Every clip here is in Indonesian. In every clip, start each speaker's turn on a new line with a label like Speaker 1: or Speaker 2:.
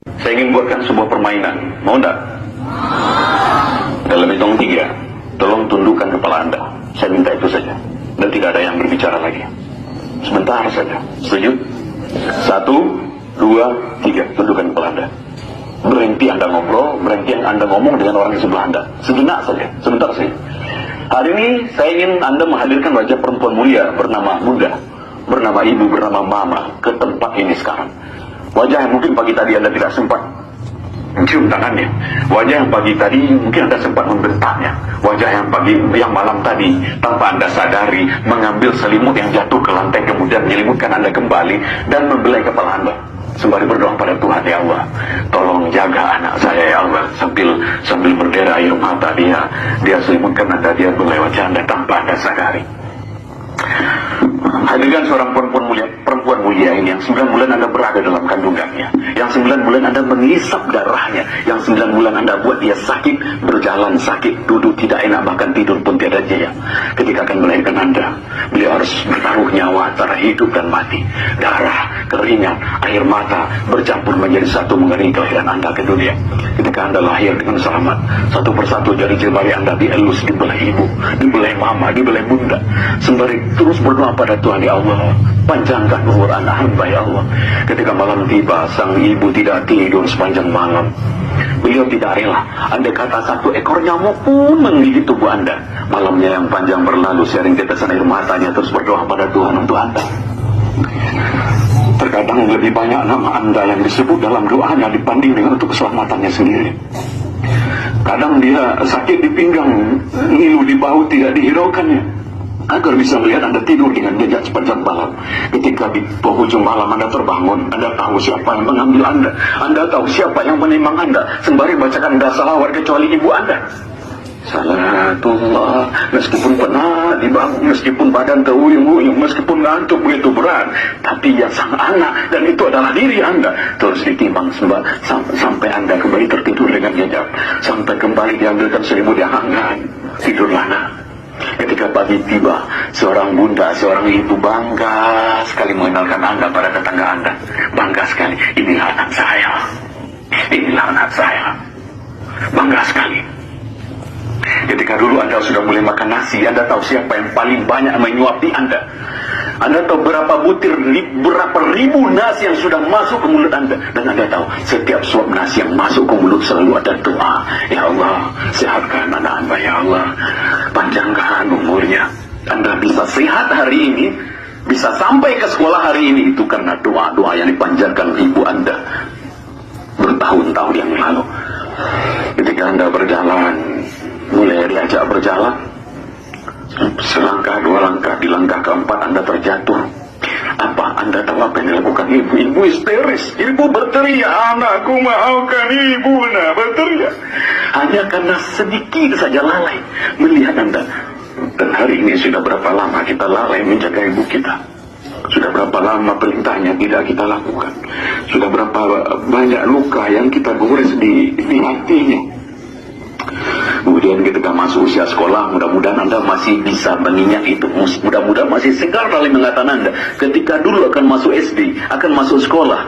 Speaker 1: Saya ingin buatkan sebuah permainan. Mau enggak? Dalam hitung 3, tolong tundukkan kepala Anda. Saya minta itu saja. Dan tidak ada yang berbicara lagi. Sebentar saja. Setuju? 1, 2, 3. Tundukkan kepala Anda. Berhenti Anda ngobrol, berhenti Anda ngomong dengan orang di sebelah Anda. Sejenak saja, sebentar saja. Hari ini saya ingin Anda menghadirkan wajah perempuan mulia bernama Bunda, bernama Ibu, bernama Mama ke tempat ini sekarang. Wajah yang mungkin pagi tadi Anda tidak sempat mencium tangannya, wajah yang pagi tadi mungkin Anda sempat membentaknya, wajah yang malam tadi tanpa Anda sadari mengambil selimut yang jatuh ke lantai kemudian menyelimutkan Anda kembali dan membelai kepala Anda sembari berdoa pada Tuhan, ya Allah, tolong jaga anak saya ya Allah, sambil berdera air mata dia selimutkan Anda, dia belai wajah Anda tanpa Anda sadari. Hadirkan seorang perempuan mulia ini yang 9 bulan Anda berada dalam kandungannya, yang 9 bulan Anda mengisap darahnya, yang 9 bulan Anda buat dia sakit, berjalan sakit, duduk tidak enak, bahkan tidur pun tiada jaya. Ketika akan melahirkan Anda, beliau harus bertaruh nyawa antara hidup dan mati. Darah, keringat, air mata bercampur menjadi satu mengenai kelahiran Anda ke dunia. Ketika Anda lahir dengan selamat, satu persatu jari jemari Anda dielus, dibelai ibu, dibelai mama, dibelai bunda, sembari terus berdoa pada Tuhan, ya Allah, panjangkan umur anak hamba ya Allah. Ketika malam tiba, sang ibu tidak tidur sepanjang malam. Beliau tidak rela, andai kata satu ekor nyamuk pun menggigit tubuh Anda. Malamnya yang panjang berlalu, sering tetesan air matanya terus berdoa pada Tuhan untuk Anda. Terkadang lebih banyak nama Anda yang disebut dalam doanya dibanding dengan untuk keselamatannya sendiri. Kadang dia sakit di pinggang, ngilu di bahu tidak dihiraukannya, agar bisa melihat Anda tidur dengan nyenyak sepanjang malam. Ketika di penghujung malam Anda terbangun, Anda tahu siapa yang mengambil Anda, Anda tahu siapa yang menimang Anda, sembari bacakan Anda salawat kecuali ibu Anda. Salatullah, meskipun penat dibangun, meskipun badan teruyung-uyung, meskipun ngantuk begitu berat, tapi yang sang anak, dan itu adalah diri Anda, terus ditimbang sampai Anda kembali tertidur dengan nyenyak, sampai kembali diambilkan selimut yang hangat. Tidurlah nak. Ketika pagi tiba, seorang bunda, seorang ibu bangga sekali mengenalkan Anda pada tetangga Anda. Bangga sekali, inilah anak saya, inilah anak saya. Bangga sekali. Ketika dulu Anda sudah mulai makan nasi, Anda tahu siapa yang paling banyak menyuapi Anda. Anda tahu berapa butir, berapa ribu nasi yang sudah masuk ke mulut Anda. Dan Anda tahu setiap suap nasi yang masuk ke mulut selalu ada doa, ya Allah, sehatkan anak Anda, ya Allah, panjangkan umurnya. Anda bisa sehat hari ini, bisa sampai ke sekolah hari ini, itu karena doa-doa yang dipanjatkan ibu Anda bertahun-tahun yang lalu. Ketika Anda berjalan, mulai diajak berjalan, selangkah, 2 langkah, di langkah keempat Anda terjatuh. Apa Anda tahu apa yang dilakukan ibu? Ibu histeris, ibu berteriak, anakku maafkan ibu, nak, berteriak. Hanya karena sedikit saja lalai melihat Anda. Dan hari ini sudah berapa lama kita lalai menjaga ibu kita? Sudah berapa lama perintahnya tidak kita lakukan? Sudah berapa banyak luka yang kita gores di hatinya? Kemudian ketika masuk usia sekolah, mudah-mudahan Anda masih bisa mengingat itu, mudah-mudahan masih segar dalam ingatan Anda. Ketika dulu akan masuk SD, akan masuk sekolah,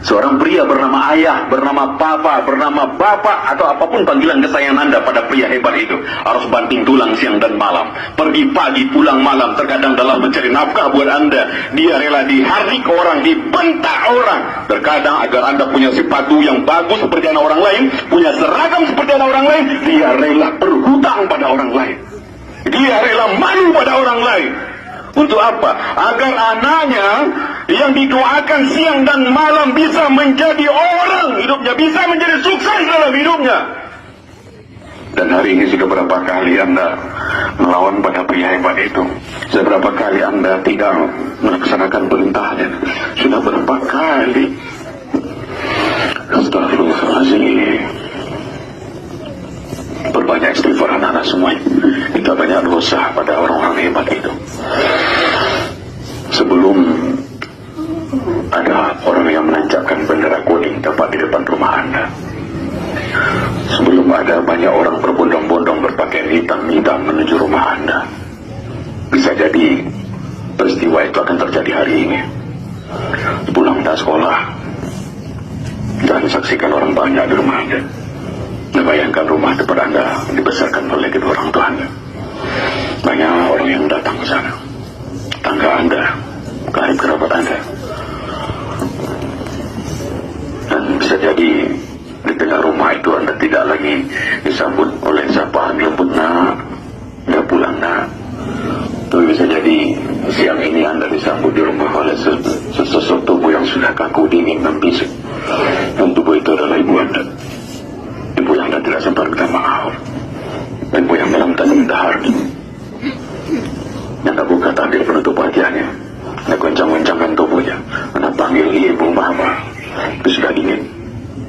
Speaker 1: seorang pria bernama ayah, bernama papa, bernama bapak, atau apapun panggilan kesayangan Anda pada pria hebat itu, harus banting tulang siang dan malam, pergi pagi pulang malam, terkadang dalam mencari nafkah buat Anda, dia rela diharik orang, dibentak orang, terkadang agar Anda punya sepatu yang bagus seperti anak orang lain, punya seragam seperti anak orang lain, dia rela berhutang pada orang lain, dia rela malu pada orang lain. Untuk apa? Agar anaknya yang didoakan siang dan malam bisa menjadi orang hidupnya, bisa menjadi sukses dalam hidupnya. Dan hari ini sudah berapa kali Anda melawan pada pria hebat itu? Sudah berapa kali Anda tidak melaksanakan perintahnya? Sudah berapa kali? Astagfirullahaladzim. Perbanyak istighfar anak-anak semuanya. Kita banyak dosa pada orang-orang hebat itu. Sebelum ada orang yang menancapkan bendera kuning tepat di depan rumah Anda, sebelum ada banyak orang berbondong-bondong berpakaian hitam-hitam menuju rumah Anda, bisa jadi peristiwa itu akan terjadi hari ini. Pulang dari sekolah dan saksikan orang banyak di rumah Anda. Anda bayangkan rumah tempat Anda dibesarkan oleh kedua orang tua Anda. Banyak orang yang datang ke sana. Tangga Anda, karib kerabat Anda. Dan bisa jadi di tengah rumah itu Anda tidak lagi disambut oleh sapaan lembut, nak, udah pulang, nak. Tapi bisa jadi siang ini Anda disambut di rumah oleh sesosok tubuh yang sudah kaku, dingin, dan bisik. Dan tubuh itu adalah ibu Anda. Ibu yang Anda tidak sempat minta maaf. Ibu yang dalam tanda dahar. Anda buka tabir penutup wajahnya. Anda goncang-goncangkan tubuhnya. Anda panggil ibu, mama. Itu sudah dingin,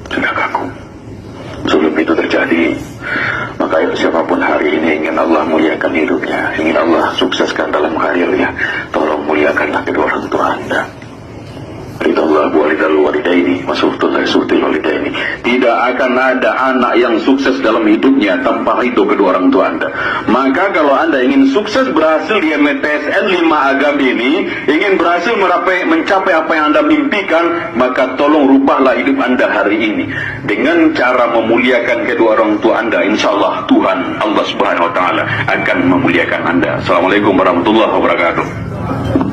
Speaker 1: sudah kaku. Sebelum itu terjadi, maka siapapun hari ini ingin Allah muliakan hidupnya, ingin Allah sukseskan dalam karirnya, tolong muliakanlah kedua orang tua Anda. Ridallah walidal walidaini masuhtullahi suhtil walidaini. Tidak akan ada anak yang sukses dalam hidupnya tanpa ridho kedua orang tua Anda. Maka kalau Anda ingin sukses berhasil di MTSN 5 Agam ini, ingin berhasil mencapai apa yang Anda mimpikan, maka tolong rubahlah hidup Anda hari ini dengan cara memuliakan kedua orang tua Anda. Insyaallah Tuhan Allah Subhanahu wa taala akan memuliakan Anda. Assalamualaikum warahmatullahi wabarakatuh.